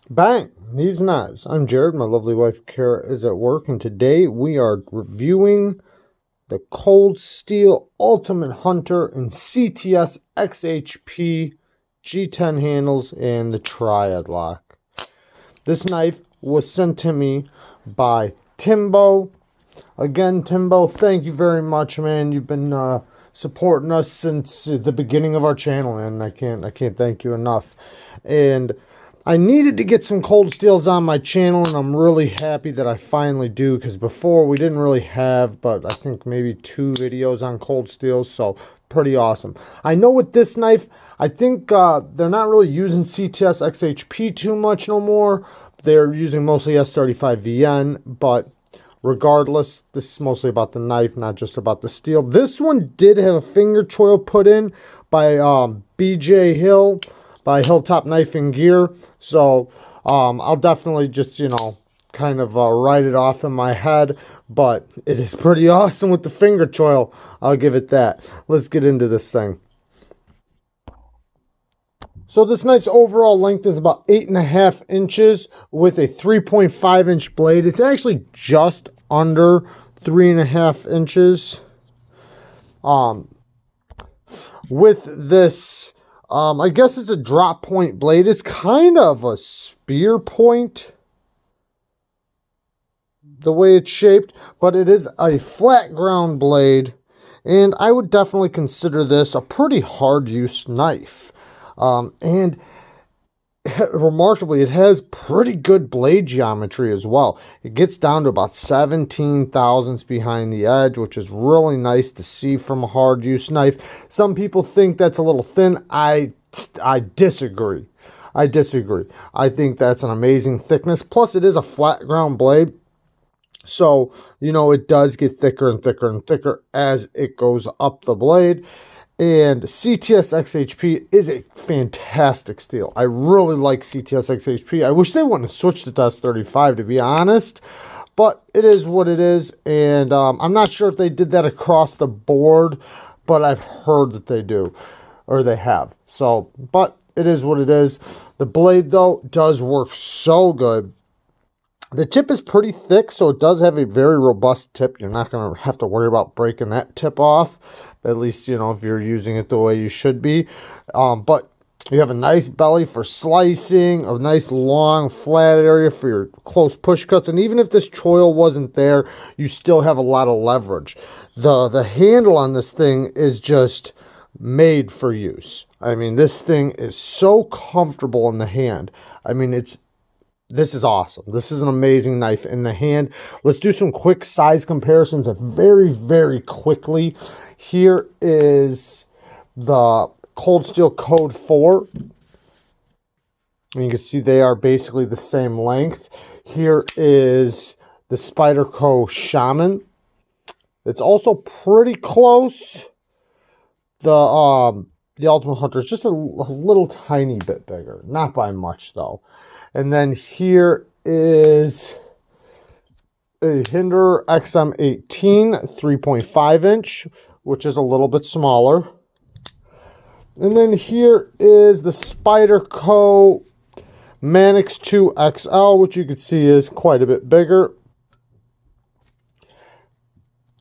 Bang! Neeves Knives. I'm Jared. My lovely wife Kara is at work, and today we are reviewing the Cold Steel Ultimate Hunter in CTS XHP G10 handles and the Triad Lock. This knife was sent to me by Timbo. Again, Timbo, thank you very much, man. You've been supporting us since the beginning of our channel, and I can't thank you enough. And I needed to get some cold steels on my channel, and I'm really happy that I finally do, because before we didn't really have, but I think maybe 2 videos on cold steels, so pretty awesome. I know with this knife, I think they're not really using CTS XHP too much no more. They're using mostly S35VN, but regardless, this is mostly about the knife, not just about the steel. This one did have a finger choil put in by BJ Hill, by Hilltop Knife and Gear. So I'll definitely just, kind of write it off in my head. But it is pretty awesome with the finger choil. I'll give it that. Let's get into this thing. So this knife's overall length is about 8.5 inches with a 3.5 inch blade. It's actually just under 3.5 inches. With this, I guess it's a drop point blade. It's kind of a spear point, the way it's shaped, but it is a flat ground blade, and I would definitely consider this a pretty hard use knife. And remarkably, it has pretty good blade geometry as well. It gets down to about 17 thousandths behind the edge, which is really nice to see from a hard use knife. Some people think that's a little thin. I disagree. I think that's an amazing thickness. Plus, it is a flat ground blade. So, it does get thicker and thicker and thicker as it goes up the blade. And CTS XHP is a fantastic steel. I really like CTS XHP. I wish they wouldn't have switched it to S35, to be honest. But it is what it is. And I'm not sure if they did that across the board, but I've heard that they do. Or they have. So, but it is what it is. The blade, though, does work so good. The tip is pretty thick, so it does have a very robust tip. You're not going to have to worry about breaking that tip off. At least, if you're using it the way you should be. But you have a nice belly for slicing, a nice long flat area for your close push cuts. And even if this choil wasn't there, you still have a lot of leverage. The handle on this thing is just made for use. I mean, this thing is so comfortable in the hand. I mean, this is awesome. This is an amazing knife in the hand. Let's do some quick size comparisons very, very quickly. Here is the Cold Steel Code 4. And you can see they are basically the same length. Here is the Spyderco Shaman. It's also pretty close. The Ultimate Hunter is just a little tiny bit bigger. Not by much, though. And then here is a Hinderer XM18 3.5 inch, which is a little bit smaller. And then here is the Spyderco Manix 2 XL, which you can see is quite a bit bigger.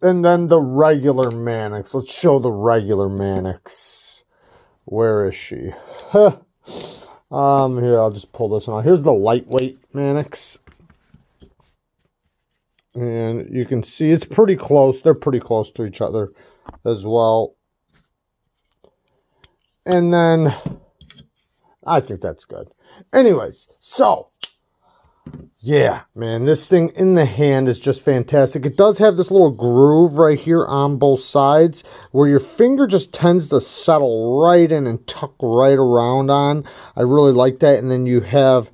And then the regular Manix. Let's show the regular Manix. Where is she? Here, I'll just pull this one out. Here's the lightweight Manix. And you can see it's pretty close. They're pretty close to each other as well. And then, I think that's good. Anyways, so, yeah, man, this thing in the hand is just fantastic. It does have this little groove right here on both sides where your finger just tends to settle right in and tuck right around on. I really like that. And then you have,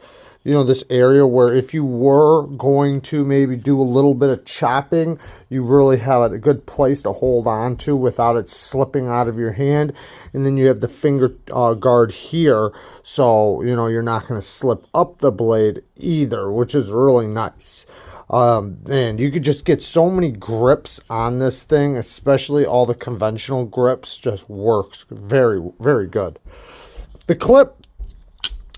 this area where if you were going to maybe do a little bit of chopping, you really have a good place to hold on to without it slipping out of your hand. And then you have the finger guard here, so you're not going to slip up the blade either, which is really nice. And you could just get so many grips on this thing, especially all the conventional grips. Just works very, very good. The clip,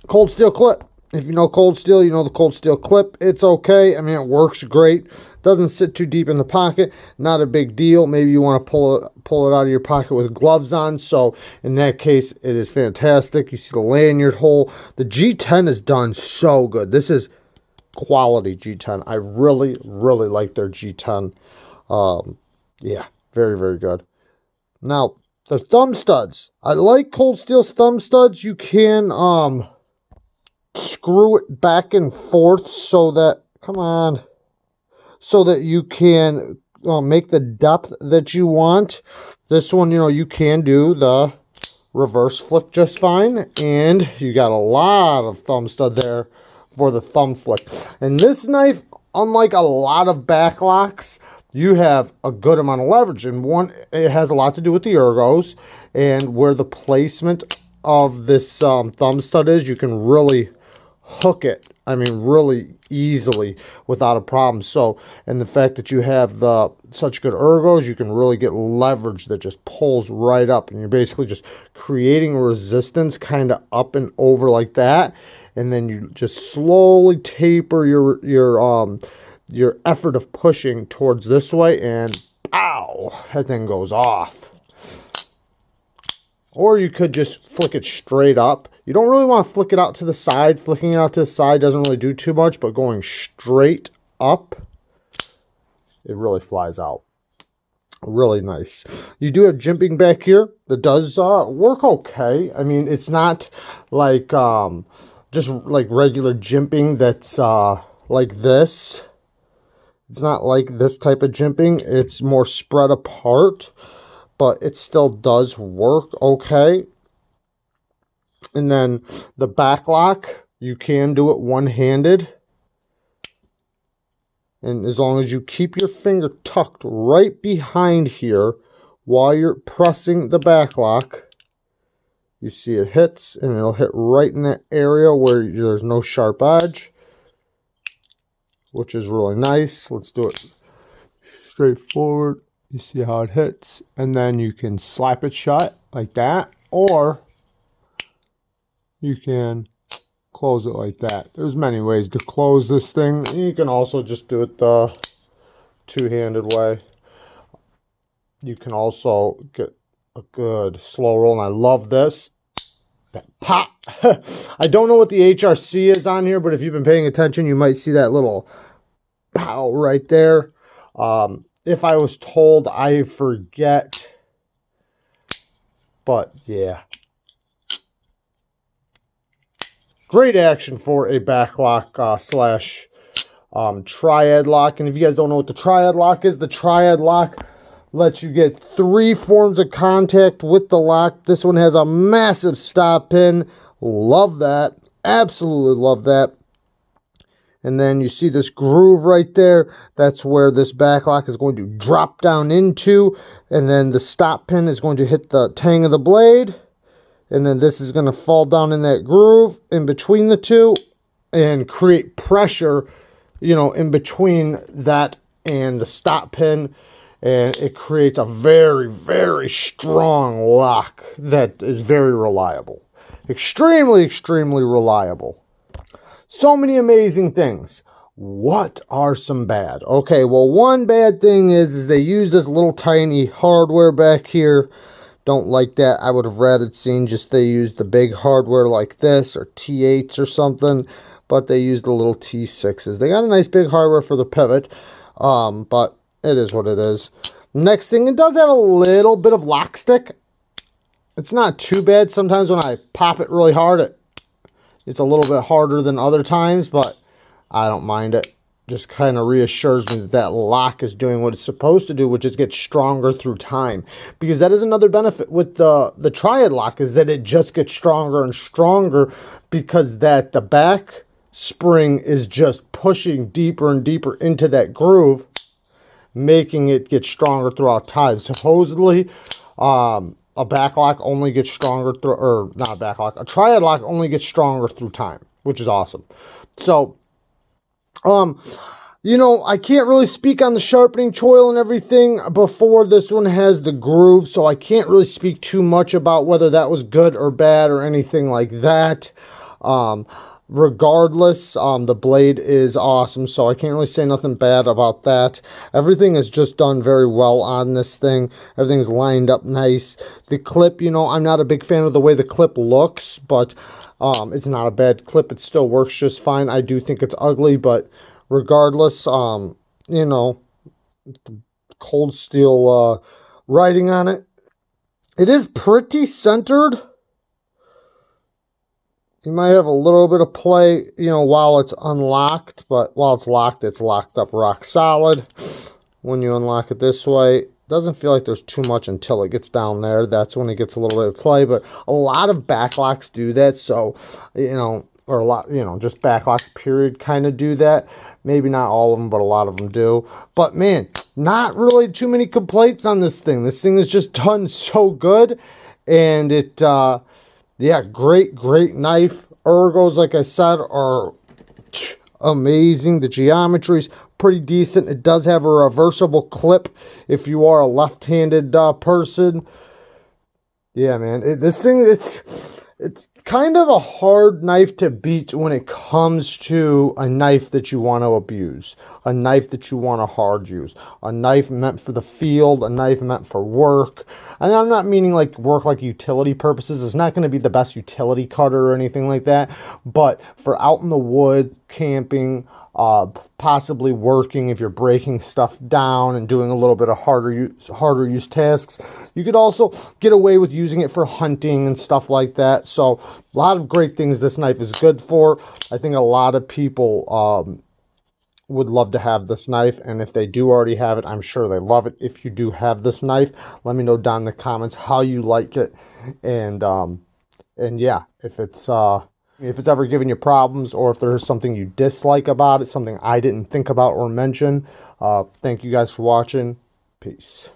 cold steel clip. If you know Cold Steel, you know the Cold Steel clip. It's okay. I mean, it works great. Doesn't sit too deep in the pocket. Not a big deal. Maybe you want to pull it out of your pocket with gloves on. So in that case, it is fantastic. You see the lanyard hole. The G10 is done so good. This is quality G10. I really, really like their G10. Yeah, very, very good. Now, the thumb studs. I like Cold Steel's thumb studs. You can screw it back and forth so that, come on, so that you can make the depth that you want. This one, you know, you can do the reverse flick just fine, and you got a lot of thumb stud there for the thumb flick. And this knife, unlike a lot of back locks, you have a good amount of leverage. And one, it has a lot to do with the ergos and where the placement of this thumb stud is. You can really hook it, I mean, really easily without a problem. So, and the fact that you have such good ergos, you can really get leverage that just pulls right up, and you're basically just creating resistance kind of up and over like that, and then you just slowly taper your effort of pushing towards this way, and pow, that thing goes off. Or you could just flick it straight up. You don't really want to flick it out to the side. Flicking it out to the side doesn't really do too much, but going straight up, it really flies out. Really nice. You do have jimping back here that does work okay. I mean, it's not like just like regular jimping that's like this. It's not like this type of jimping. It's more spread apart, but it still does work okay. And then the back lock, you can do it one-handed. And as long as you keep your finger tucked right behind here while you're pressing the back lock, you see it hits, and it'll hit right in that area where there's no sharp edge, which is really nice. Let's do it straightforward. You see how it hits, and then you can slap it shut like that, or you can close it like that. There's many ways to close this thing. You can also just do it the two-handed way. You can also get a good slow roll, and I love this. That pop. I don't know what the HRC is on here, but if you've been paying attention, you might see that little pow right there. If I was told, I forget. But yeah. Great action for a back lock slash triad lock. And if you guys don't know what the triad lock is, the triad lock lets you get 3 forms of contact with the lock. This one has a massive stop pin. Love that. Absolutely love that. And then you see this groove right there. That's where this back lock is going to drop down into. And then the stop pin is going to hit the tang of the blade. And then this is going to fall down in that groove in between the two and create pressure, you know, in between that and the stop pin. And it creates a very, very strong lock that is very reliable. Extremely, extremely reliable. So many amazing things. What are some bad? Okay, well, one bad thing is they use this little tiny hardware back here. Don't like that. I would have rather seen just they use the big hardware like this or T8s or something, but they used the little T6s. They got a nice big hardware for the pivot, but it is what it is. Next thing, it does have a little bit of lock stick. It's not too bad. Sometimes when I pop it really hard, it's a little bit harder than other times, but I don't mind it. Just kind of reassures me that that lock is doing what it's supposed to do, which is get stronger through time. Because that is another benefit with the Triad lock, is that it just gets stronger and stronger because that the back spring is just pushing deeper and deeper into that groove, making it get stronger throughout time. Supposedly, a back lock only gets stronger through, or not a back lock, a Triad lock only gets stronger through time, which is awesome. So, you know, I can't really speak on the sharpening choil and everything before this one has the groove, so I can't really speak too much about whether that was good or bad or anything like that. regardless, the blade is awesome, so I can't really say nothing bad about that. Everything is just done very well on this thing. Everything's lined up nice. The clip, you know, I'm not a big fan of the way the clip looks, but it's not a bad clip. It still works just fine. I do think it's ugly, but regardless, you know, cold steel writing on it. It is pretty centered. You might have a little bit of play, you know, while it's unlocked, but while it's locked up rock solid. When you unlock it this way, it doesn't feel like there's too much until it gets down there. That's when it gets a little bit of play, but a lot of backlocks do that, so, you know, or a lot, you know, just backlocks, period, kind of do that. Maybe not all of them, but a lot of them do. But, man, not really too many complaints on this thing. This thing is just done so good, and it, yeah, great knife. Ergos, like I said, are amazing. The geometry's pretty decent. It does have a reversible clip if you are a left-handed person. Yeah, man. This thing, it's kind of a hard knife to beat when it comes to a knife that you want to abuse, a knife that you want to hard use, a knife meant for the field, a knife meant for work. And I'm not meaning like work like utility purposes. It's not going to be the best utility cutter or anything like that, but for out in the wood, camping, possibly working if you're breaking stuff down and doing a little bit of harder use tasks. You could also get away with using it for hunting and stuff like that. So a lot of great things this knife is good for. I think a lot of people would love to have this knife, and if they do already have it, I'm sure they love it. If you do have this knife, let me know down in the comments how you like it, and yeah, if it's ever giving you problems, or if there's something you dislike about it, something I didn't think about or mention. Thank you guys for watching. Peace.